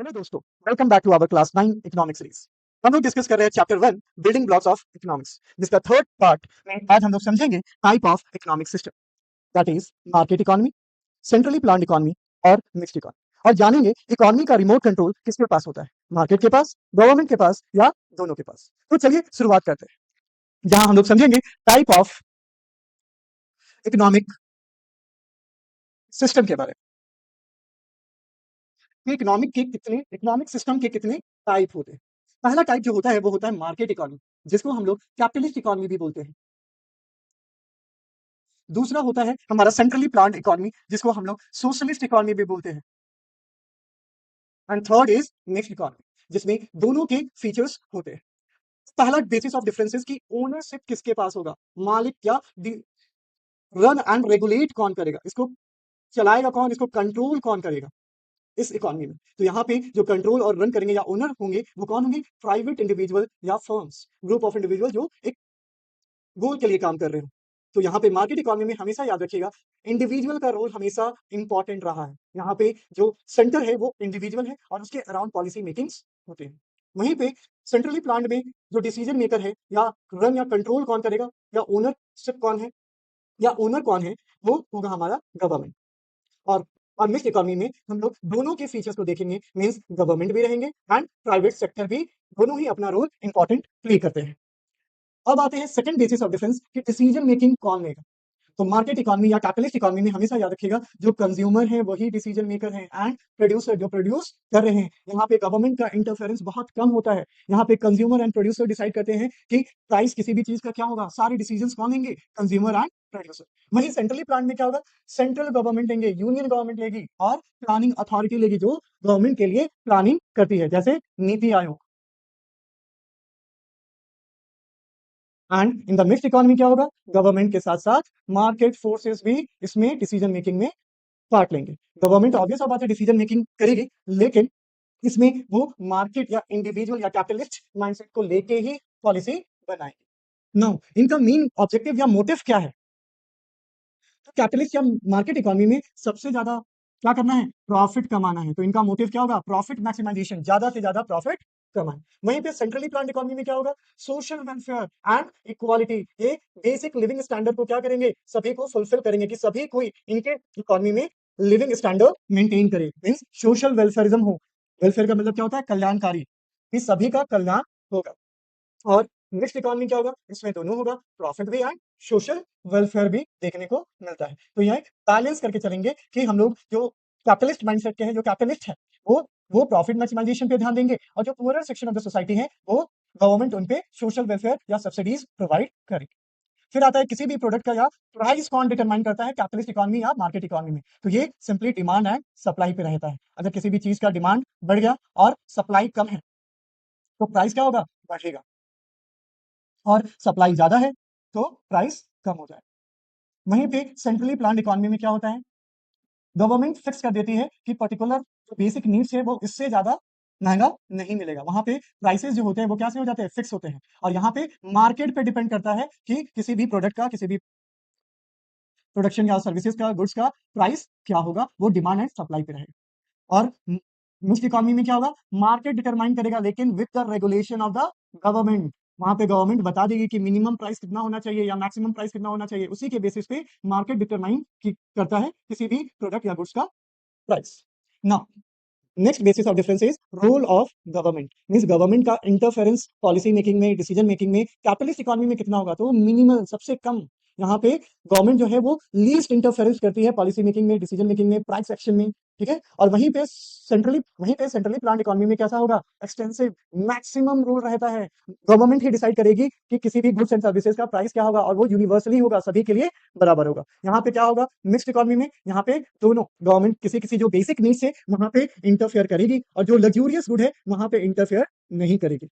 Hello दोस्तों, welcome back to our class 9 economics series. हम लोग डिस्कस कर रहे हैं chapter 1 building blocks of economics, जिसका थर्ड पार्ट में आज हम लोग समझेंगे type of economic system, that is market economy, centrally planned economy और मिक्स्ड इकोनॉमी। और जानेंगे इकोनॉमी का रिमोट कंट्रोल किसके पास होता है, मार्केट के पास, गवर्नमेंट के पास या दोनों के पास। तो चलिए शुरुआत करते हैं, जहां हम लोग समझेंगे टाइप ऑफ इकोनॉमिक सिस्टम के बारे में। इकोनॉमिक सिस्टम के कितने टाइप होते हैं। पहला टाइप जो होता है वो होता है मार्केट इकोनॉमी, जिसको हम लोग कैपिटलिस्ट इकोनॉमी भी बोलते हैं। दूसरा होता है हमारा सेंट्रली प्लान्ड इकोनॉमी, जिसको हम लोग सोशलिस्ट इकोनॉमी भी बोलते हैं। And third is mixed economy, जिसमें दोनों के फीचर्स होते हैं। पहला बेसिस ऑफ डिफरेंसेस की ओनरशिप किसके पास होगा, मालिक या रन एंड रेगुलेट कौन करेगा, इसको चलाएगा कौन, इसको कंट्रोल कौन करेगा इस इकोनॉमी में। तो यहाँ पे जो कंट्रोल और रन करेंगे या ओनर होंगे वो कौन होंगे, प्राइवेट इंडिविजुअल या फर्म्स, ग्रुप ऑफ इंडिविजुअल जो एक गोल के लिए काम कर रहे हो। तो यहाँ पे मार्केट इकोनॉमी में हमेशा याद रखिएगा इंडिविजुअल का रोल हमेशा इंपॉर्टेंट रहा है। यहाँ पे जो सेंटर है वो इंडिविजुअल है और उसके अराउंड पॉलिसी मेकिंग्स होते हैं। वहीं पे सेंट्रली प्लान्ड में जो डिसीजन मेकर है या रन या कंट्रोल कौन करेगा या ओनरशिप कौन है या ओनर कौन है, वो होगा हमारा गवर्नमेंट। और मिक्स्ड इकोनॉमी में हम लोग दोनों के फीचर्स को देखेंगे, मींस गवर्नमेंट भी रहेंगे एंड प्राइवेट सेक्टर भी, दोनों ही अपना रोल इंपॉर्टेंट प्ले करते हैं। अब आते हैं सेकंड बेसिस ऑफ डिफरेंस कि डिसीजन मेकिंग कौन लेगा। तो मार्केट इकोनॉमी या कैपिटलिस्ट इकोनॉमी में हमेशा याद रखिएगा जो कंज्यूमर है वही डिसीजन मेकर है एंड प्रोड्यूसर जो प्रोड्यूस कर रहे हैं। यहाँ पे गवर्नमेंट का इंटरफेरेंस बहुत कम होता है। यहाँ पे कंज्यूमर एंड प्रोड्यूसर डिसाइड करते हैं कि प्राइस किसी भी चीज का क्या होगा, सारे डिसीजन कौन लेंगे, कंज्यूमर एंड प्रोड्यूसर। वहीं सेंट्रली प्लान में क्या होगा, सेंट्रल गवर्नमेंट लेंगे, यूनियन गवर्नमेंट लेगी और प्लानिंग अथॉरिटी लेगी जो गवर्नमेंट के लिए प्लानिंग करती है, जैसे NITI Aayog. And in the mixed economy क्या होगा, गवर्नमेंट के साथ साथ मार्केट फोर्सेस भी इसमें डिसीजन मेकिंग में पार्ट लेंगे। गवर्नमेंट ऑब्वियस बात है डिसीजन मेकिंग करेगी, लेकिन इसमें वो मार्केट या इंडिविजुअल या कैपिटलिस्ट माइंडसेट को लेके ही पॉलिसी बनाएगी। नाउ इनका मेन ऑब्जेक्टिव या मोटिव क्या है, तो कैपिटलिस्ट या मार्केट इकोनॉमी में सबसे ज्यादा क्या करना है, प्रॉफिट कमाना है। तो इनका मोटिव क्या होगा, प्रॉफिट मैक्सिमाइजेशन, ज्यादा से ज्यादा प्रॉफिट कमाए। वहीं पे सेंट्रली प्लान्ड इकोनॉमी में क्या होगा, सोशल वेलफेयर एंड इक्वालिटी, ये बेसिक लिविंग स्टैंडर्ड को क्या करेंगे, सभी को फुलफिल करेंगे कि सभी कोई इनके इकोनॉमी में लिविंग स्टैंडर्ड मेंटेन करे, मींस सोशल वेलफेयरिज्म हो। वेलफेयर का मतलब क्या होता है, कल्याणकारी, कि सभी का कल्याण होगा। और मिक्स्ड इकोनॉमी क्या होगा, इसमें दोनों होगा, प्रॉफिट भी एंड सोशल वेलफेयर भी देखने को मिलता है। तो यह बैलेंस करके चलेंगे कि हम लोग जो कैपिटलिस्ट माइंडसेट के हैं, जो कैपिटलिस्ट है वो प्रॉफिट मैक्सिमाइजेशन पे ध्यान देंगे और जो poorer section of the society है वो गवर्नमेंट उन पे सोशल वेलफेयर या सब्सिडीज प्रोवाइड करेगी। फिर आता है किसी भी प्रोडक्ट का या प्राइस कौन डिटरमाइन करता है, कैपिटलिस्ट इकोनॉमी या मार्केट इकोनॉमी में। तो ये सिंपली डिमांड एंड सप्लाई पे रहता है। अगर किसी भी चीज का डिमांड बढ़ गया और सप्लाई कम है तो प्राइस क्या होगा, बढ़ेगा, और सप्लाई ज्यादा है तो प्राइस कम हो जाए। वहीं पे सेंट्रली प्लान्ड इकोनॉमी में क्या होता है, गवर्नमेंट फिक्स कर देती है कि पर्टिकुलर जो बेसिक नीड्स है वो इससे ज्यादा महंगा नहीं मिलेगा। वहां पे प्राइसेस जो होते हैं वो क्या से हो जाते हैं, फिक्स होते हैं। और यहाँ पे मार्केट पे डिपेंड करता है कि किसी भी प्रोडक्ट का, किसी भी प्रोडक्शन या सर्विसेज का, गुड्स का प्राइस क्या होगा, वो डिमांड एंड सप्लाई पे रहेगा। और मिक्स्ड इकोनॉमी में क्या होगा, मार्केट डिटरमाइन करेगा लेकिन with the regulation of the government. वहां पे गवर्नमेंट बता देगी कि मिनिमम प्राइस कितना होना चाहिए या मैक्सिमम प्राइस कितना होना चाहिए, उसी के बेसिस पे मार्केट डिटरमाइन करता है किसी भी प्रोडक्ट या गुड्स का price. Now next basis of difference is role of government, means government का इंटरफेरेंस पॉलिसी मेकिंग में, डिसीजन मेकिंग में कैपिटलिस्ट इकोनॉमी में कितना होगा, तो मिनिमल, सबसे कम। यहाँ पे गवर्नमेंट जो है वो लीस्ट इंटरफेरेंस करती है पॉलिसी मेकिंग में, डिसीजन मेकिंग में, प्राइस एक्शन में, ठीक है। और वहीं पे सेंट्रली प्लान्ड इकोनॉमी में कैसा होगा, एक्सटेंसिव, मैक्सिमम रूल रहता है। गवर्नमेंट ही डिसाइड करेगी कि किसी भी गुड्स एंड सर्विसेज का प्राइस क्या होगा और वो यूनिवर्सली होगा, सभी के लिए बराबर होगा। यहाँ पे क्या होगा, मिक्स्ड इकोनॉमी में यहाँ पे दोनों, गवर्नमेंट किसी किसी जो बेसिक नीड्स है वहां पे इंटरफेयर करेगी और जो लग्जूरियस गुड है वहां पे इंटरफेयर नहीं करेगी।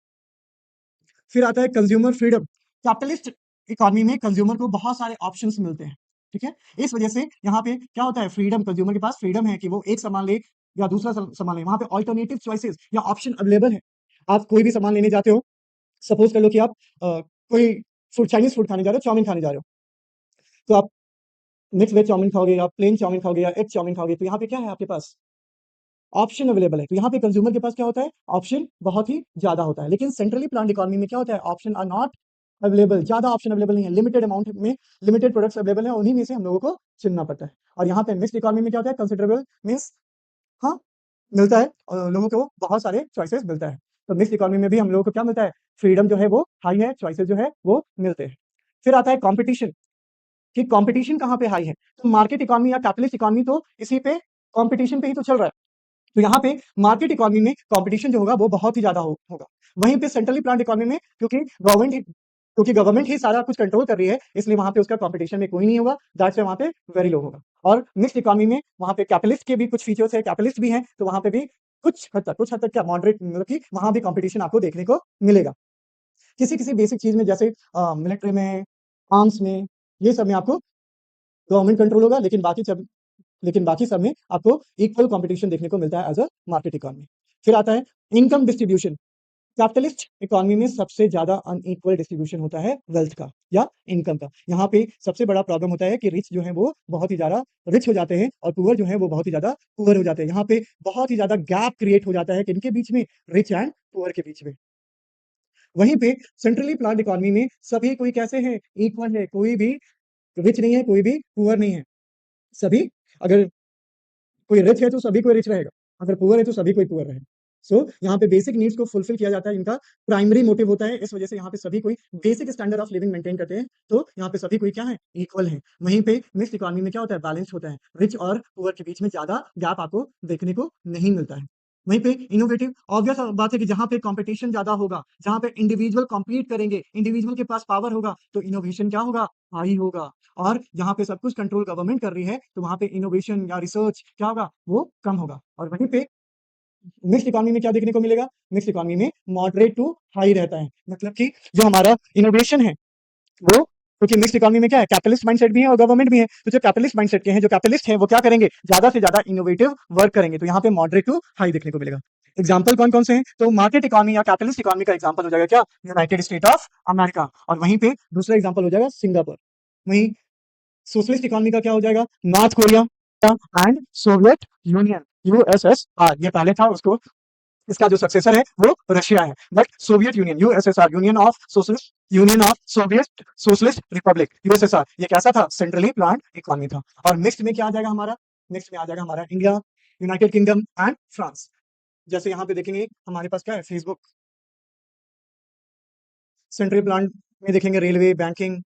फिर आता है कंज्यूमर फ्रीडम। कैपिटलिस्ट इकोनॉमी में कंज्यूमर को बहुत सारे ऑप्शंस मिलते हैं, ठीक है। इस वजह से यहाँ पे क्या होता है, फ्रीडम, कंज्यूमर के पास फ्रीडम है कि वो एक सामान ले या दूसरा सामान ले। वहां पे ऑल्टरनेटिव चॉइसेस या ऑप्शन अवेलेबल है। आप कोई भी सामान लेने जाते हो, सपोज कर लो कि आप कोई फूड, चाइनीज फूड खाने जा रहे हो, चाउमीन खाने जा रहे हो, तो आप मिक्स वेज चाउमीन खाओगे या प्लेन चाउमीन खाओगे या एग चाउमीन खाओगे, तो यहाँ पे क्या है आपके पास ऑप्शन अवेलेबल है। तो यहाँ पे कंज्यूमर के पास क्या होता है, ऑप्शन बहुत ही ज्यादा होता है। लेकिन सेंट्रली प्लान्ड इकोनॉमी में क्या होता है, ऑप्शन आर नॉट अवेलेबल, ज्यादा ऑप्शन अवेलेबल नहीं है, लिमिटेड अमाउंट में लिमिटेड प्रोडक्ट्स अवेलेबल है, उन्हीं में से हम लोगों को चुनना पड़ता है। और यहाँ पे मिक्स्ड इकोनॉमी में क्या होता है, कंसिडरेबल मीन्स हाँ मिलता है, लोगों को बहुत सारे चॉइसेस मिलता है। तो मिक्स्ड इकोनॉमी में भी हम लोगों को क्या मिलता है, फ्रीडम जो है वो हाई है, चॉइसेस जो है वो मिलते हैं। फिर आता है कंपटीशन, कि कंपटीशन कहाँ पे हाई है। तो मार्केट इकोनॉमी या कैपिटलिस्ट इकोनॉमी तो इसी पे कंपटीशन पे ही तो चल रहा है। तो यहाँ पे मार्केट इकोनॉमी में कंपटीशन जो होगा वो बहुत ही ज्यादा होगा। वहीं पे सेंट्रली प्लान्ड इकोनॉमी में क्योंकि गवर्नमेंट ही सारा कुछ कंट्रोल कर रही है, इसलिए वहां पे उसका कंपटीशन में कोई नहीं होगा, दैट्स वहां पे वेरी लो होगा। और मिक्स्ड इकोनॉमी में वहां पे कैपिटलिस्ट के भी कुछ फीचर्स है, कैपिटलिस्ट भी हैं, तो वहां पे भी कुछ हद तक क्या मॉडरेट, मतलब कि वहां भी कंपटीशन आपको देखने को मिलेगा। किसी किसी बेसिक चीज में, जैसे मिलिट्री में, आर्म्स में, ये सब में आपको गवर्नमेंट कंट्रोल होगा, लेकिन बाकी सब में आपको इक्वल कंपटीशन देखने को मिलता है एज अ मार्केट इकोनॉमी। फिर आता है इनकम डिस्ट्रीब्यूशन। कैपिटलिस्ट इकोनॉमी में सबसे ज्यादा अनइक्वल डिस्ट्रीब्यूशन होता है वेल्थ का या इनकम का। यहाँ पे सबसे बड़ा प्रॉब्लम होता है कि रिच जो है वो बहुत ही ज्यादा रिच हो जाते हैं और पुअर जो है वो बहुत ही ज्यादा पुअर हो जाते हैं। यहाँ पे बहुत ही ज्यादा गैप क्रिएट हो जाता है किनके बीच में, रिच एंड पुअर के बीच में। वहीं पे सेंट्रली प्लान्ड इकोनॉमी में सभी कोई कैसे है, इक्वल है, कोई भी रिच नहीं है, कोई भी पुअर नहीं है। सभी, अगर कोई रिच है तो सभी कोई रिच रहेगा, अगर पुअर है तो सभी कोई पुअर रहेगा। सो यहाँ पे बेसिक नीड्स को फुलफिल किया जाता है, इनका प्राइमरी मोटिव होता है। इस वजह से यहाँ पे सभी कोई basic standard of living maintain करते हैं, तो यहाँ पे सभी कोई क्या है, इक्वल है। वहीं पे मिक्स्ड इकोनॉमी में क्या होता है, बैलेंस होता है, रिच और पुअर के बीच में ज्यादा गैप आपको देखने को नहीं मिलता है। वहीं पे इनोवेटिव, ऑब्वियस बात है कि जहां पे कंपटीशन ज्यादा होगा, जहां पे इंडिविजुअल कॉम्पीट करेंगे, इंडिविजुअल के पास पावर होगा, तो इनोवेशन क्या होगा, हाई होगा। और जहां पे सब कुछ कंट्रोल गवर्नमेंट कर रही है, तो वहां पे इनोवेशन या रिसर्च क्या होगा, वो कम होगा। और वहीं पे मिक्स्ड इकोनॉमी में क्या देखने को मिलेगा, मिक्स्ड इकोनॉमी में मॉडरेट टू हाई रहता है। मतलब कि जो हमारा इनोवेशन है वो, क्योंकि मिक्स्ड इकोनॉमी में क्या है, कैपिटलिस्ट माइंडसेट भी है और गवर्नमेंट भी है। तो जो कैपिटलिस्ट माइंडसेट के हैं, जो कैपिटलिस्ट हैं, वो क्या करेंगे, ज्यादा से ज्यादा इनोवेटिव वर्क करेंगे। तो यहाँ पे मॉडरेट टू हाई देखने को मिलेगा। एग्जाम्पल कौन कौन से हैं, तो मार्केट इकोनॉमी या कैपिटलिस्ट इकोनॉमी का एग्जाम्पल हो जाएगा क्या, यूनाइटेड स्टेट ऑफ अमेरिका। और वहीं पे दूसरा एग्जाम्पल हो जाएगा सिंगापुर। वहीं सोशलिस्ट इकोनॉमी का क्या हो जाएगा, north Korea and Soviet union, USSR. ये पहले था, उसको इसका जो सक्सेसर है वो रशिया है। But Soviet union, USSR, union of Soviet socialist Republic, USSR, ये कैसा था, सेंट्रली प्लान्ड इकोनॉमी था। और मिक्स्ड में क्या आ जाएगा हमारा, मिक्स्ड में आ जाएगा हमारा India, United kingdom and France. जैसे यहाँ पे देखेंगे हमारे पास क्या है, फेसबुक। सेंट्रली प्लान्ड में देखेंगे रेलवे, बैंकिंग।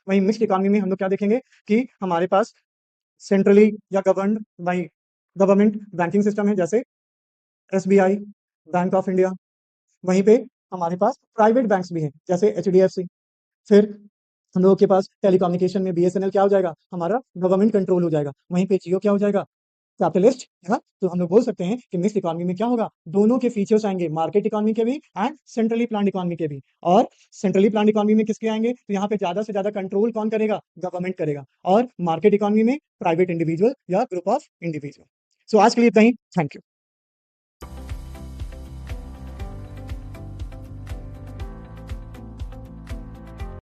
वहीं मिक्स्ड इकोनॉमी में हम लोग क्या देखेंगे कि हमारे पास सेंट्रली या governed by government banking system है, जैसे एसबीआई, बैंक ऑफ इंडिया। वहीं पे हमारे पास प्राइवेट बैंक्स भी हैं, जैसे एचडीएफसी। फिर हम लोगों के पास टेलीकम्युनिकेशन में बीएसएनएल क्या हो जाएगा, हमारा गवर्नमेंट कंट्रोल हो जाएगा। वहीं पे जियो क्या हो जाएगा, कैपिटलिस्ट है ना। तो हम लोग बोल सकते हैं कि मिक्स्ड इकोनॉमी में क्या होगा, दोनों के फीचर्स आएंगे, मार्केट इकोनॉमी के भी एंड सेंट्रली प्लान्ड इकोनॉमी के भी। और सेंट्रली प्लान्ड इकोनॉमी में किसके आएंगे, तो यहाँ पे ज्यादा से ज्यादा कंट्रोल कौन करेगा, गवर्नमेंट करेगा। और मार्केट इकोनॉमी में प्राइवेट इंडिविजुअल या ग्रुप ऑफ इंडिविजुअल। सो आज के लिए इतना ही, थैंक यू।